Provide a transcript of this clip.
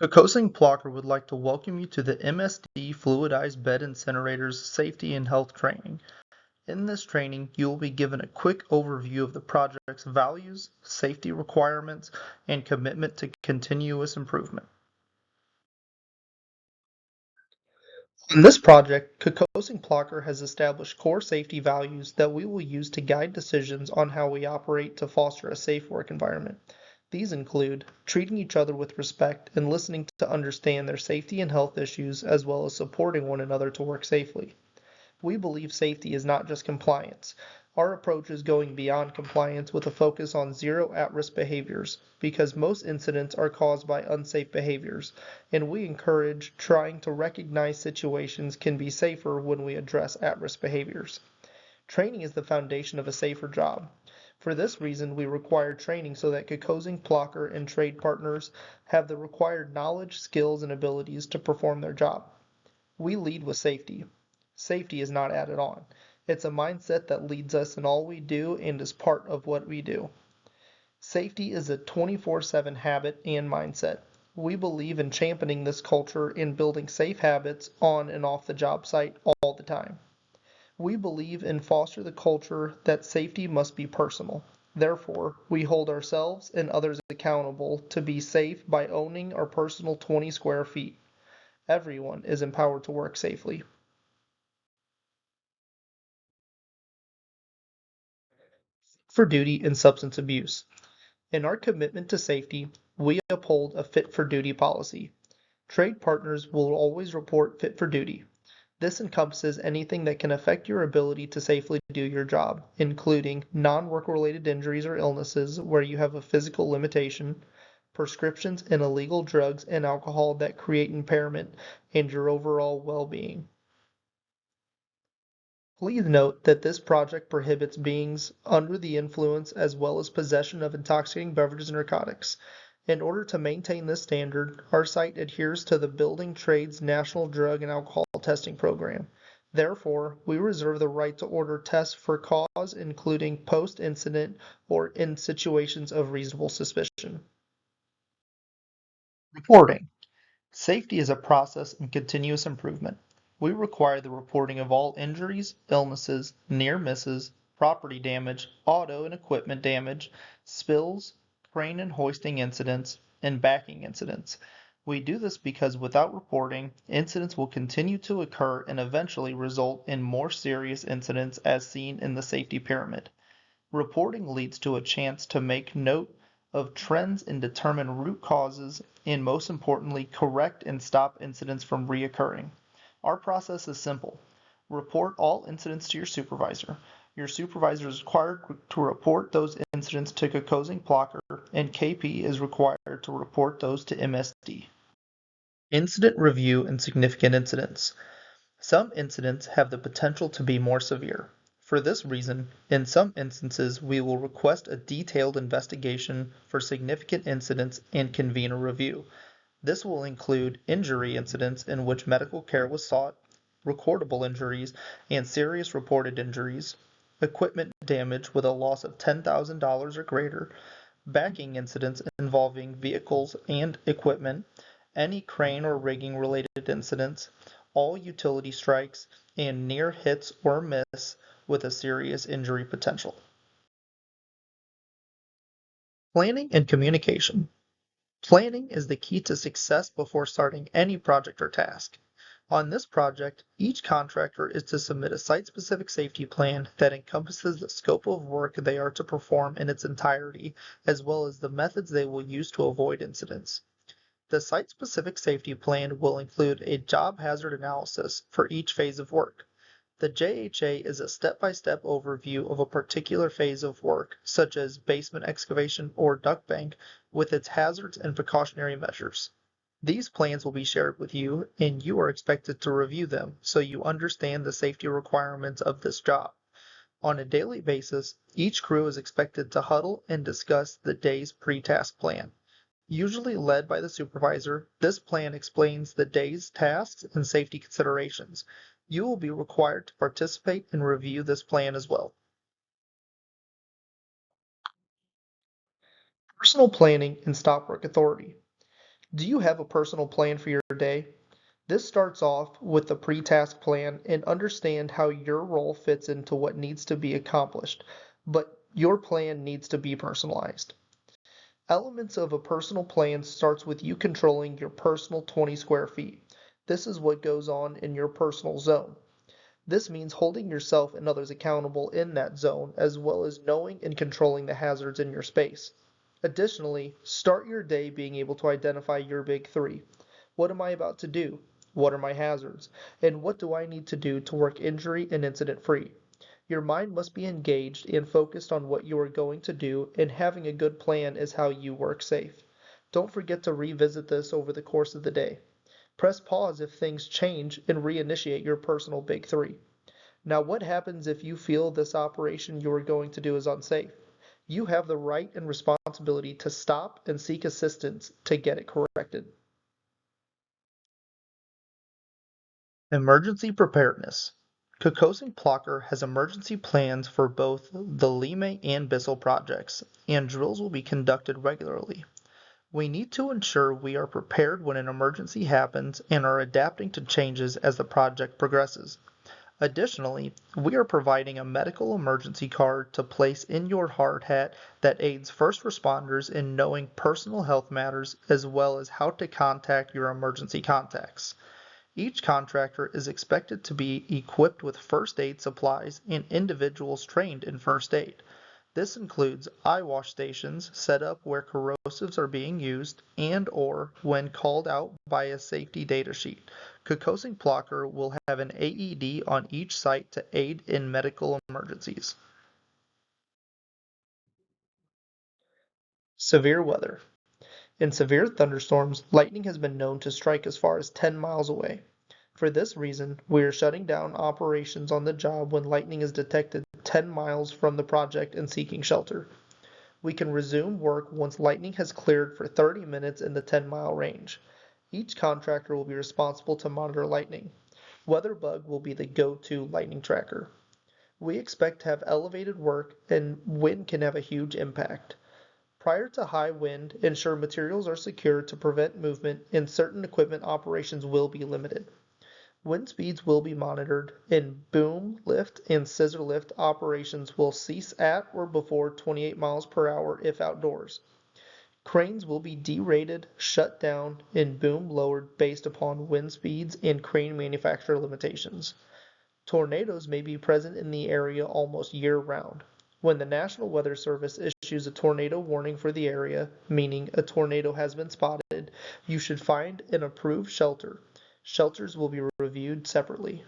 Kokosing-Plocher would like to welcome you to the MSD Fluidized Bed Incinerators Safety and Health Training. In this training, you will be given a quick overview of the project's values, safety requirements, and commitment to continuous improvement. On this project, Kokosing-Plocher has established core safety values that we will use to guide decisions on how we operate to foster a safe work environment. These include treating each other with respect and listening to understand their safety and health issues, as well as supporting one another to work safely. We believe safety is not just compliance. Our approach is going beyond compliance with a focus on zero at-risk behaviors, because most incidents are caused by unsafe behaviors, and we encourage trying to recognize situations can be safer when we address at-risk behaviors. Training is the foundation of a safer job. For this reason, we require training so that Kokosing-Plocher and trade partners have the required knowledge, skills, and abilities to perform their job. We lead with safety. Safety is not added on. It's a mindset that leads us in all we do and is part of what we do. Safety is a 24/7 habit and mindset. We believe in championing this culture and building safe habits on and off the job site all the time. We believe and foster the culture that safety must be personal. Therefore, we hold ourselves and others accountable to be safe by owning our personal 20 square feet. Everyone is empowered to work safely. For duty and substance abuse. In our commitment to safety, we uphold a fit for duty policy. Trade partners will always report fit for duty. This encompasses anything that can affect your ability to safely do your job, including non-work related injuries or illnesses where you have a physical limitation, prescriptions and illegal drugs and alcohol that create impairment in your overall well-being. Please note that this project prohibits beings under the influence as well as possession of intoxicating beverages and narcotics. In order to maintain this standard, our site adheres to the Building Trades National Drug and Alcohol Testing Program. Therefore, we reserve the right to order tests for cause, including post-incident or in situations of reasonable suspicion. Reporting. Safety is a process and continuous improvement. We require the reporting of all injuries, illnesses, near misses, property damage, auto and equipment damage, spills, crane and hoisting incidents, and backing incidents. We do this because without reporting, incidents will continue to occur and eventually result in more serious incidents as seen in the safety pyramid. Reporting leads to a chance to make note of trends and determine root causes, and most importantly, correct and stop incidents from reoccurring. Our process is simple. Report all incidents to your supervisor. Your supervisor is required to report those incidents to Kokosing-Plocher, and KP is required to report those to MSD. Incident review and significant incidents. Some incidents have the potential to be more severe. For this reason, in some instances, we will request a detailed investigation for significant incidents and convene a review. This will include injury incidents in which medical care was sought, recordable injuries, and serious reported injuries, equipment damage with a loss of $10,000 or greater, backing incidents involving vehicles and equipment, any crane or rigging related incidents, all utility strikes, and near hits or miss with a serious injury potential. Planning and communication. Planning is the key to success before starting any project or task. On this project, each contractor is to submit a site-specific safety plan that encompasses the scope of work they are to perform in its entirety, as well as the methods they will use to avoid incidents. The site-specific safety plan will include a job hazard analysis for each phase of work. The JHA is a step-by-step overview of a particular phase of work, such as basement excavation or duct bank, with its hazards and precautionary measures. These plans will be shared with you, and you are expected to review them so you understand the safety requirements of this job. On a daily basis, each crew is expected to huddle and discuss the day's pre-task plan. Usually led by the supervisor, this plan explains the day's tasks and safety considerations. You will be required to participate and review this plan as well. Personal planning and stop work authority. Do you have a personal plan for your day? This starts off with the pre-task plan and understand how your role fits into what needs to be accomplished, but your plan needs to be personalized. Elements of a personal plan starts with you controlling your personal 20 square feet. This is what goes on in your personal zone. This means holding yourself and others accountable in that zone, as well as knowing and controlling the hazards in your space. Additionally, start your day being able to identify your big three. What am I about to do? What are my hazards? And what do I need to do to work injury and incident free? Your mind must be engaged and focused on what you are going to do, and having a good plan is how you work safe. Don't forget to revisit this over the course of the day. Press pause if things change and reinitiate your personal big three. Now, what happens if you feel this operation you are going to do is unsafe? You have the right and responsibility to stop and seek assistance to get it corrected. Emergency preparedness. Kokosing-Plocher has emergency plans for both the Lime and Bissell projects, and drills will be conducted regularly. We need to ensure we are prepared when an emergency happens and are adapting to changes as the project progresses. Additionally, we are providing a medical emergency card to place in your hard hat that aids first responders in knowing personal health matters as well as how to contact your emergency contacts. Each contractor is expected to be equipped with first aid supplies and individuals trained in first aid. This includes eye wash stations set up where corrosives are being used and/or when called out by a safety data sheet. Kokosing-Plocher will have an AED on each site to aid in medical emergencies. Severe weather. In severe thunderstorms, lightning has been known to strike as far as 10 miles away. For this reason, we are shutting down operations on the job when lightning is detected 10 miles from the project and seeking shelter. We can resume work once lightning has cleared for 30 minutes in the 10-mile range. Each contractor will be responsible to monitor lightning. WeatherBug will be the go-to lightning tracker. We expect to have elevated work, and wind can have a huge impact. Prior to high wind, ensure materials are secured to prevent movement, and certain equipment operations will be limited. Wind speeds will be monitored, and boom lift and scissor lift operations will cease at or before 28 miles per hour if outdoors. Cranes will be derated, shut down, and boom lowered based upon wind speeds and crane manufacturer limitations. Tornadoes may be present in the area almost year-round. When the National Weather Service issues a tornado warning for the area, meaning a tornado has been spotted, you should find an approved shelter. Shelters will be reviewed separately.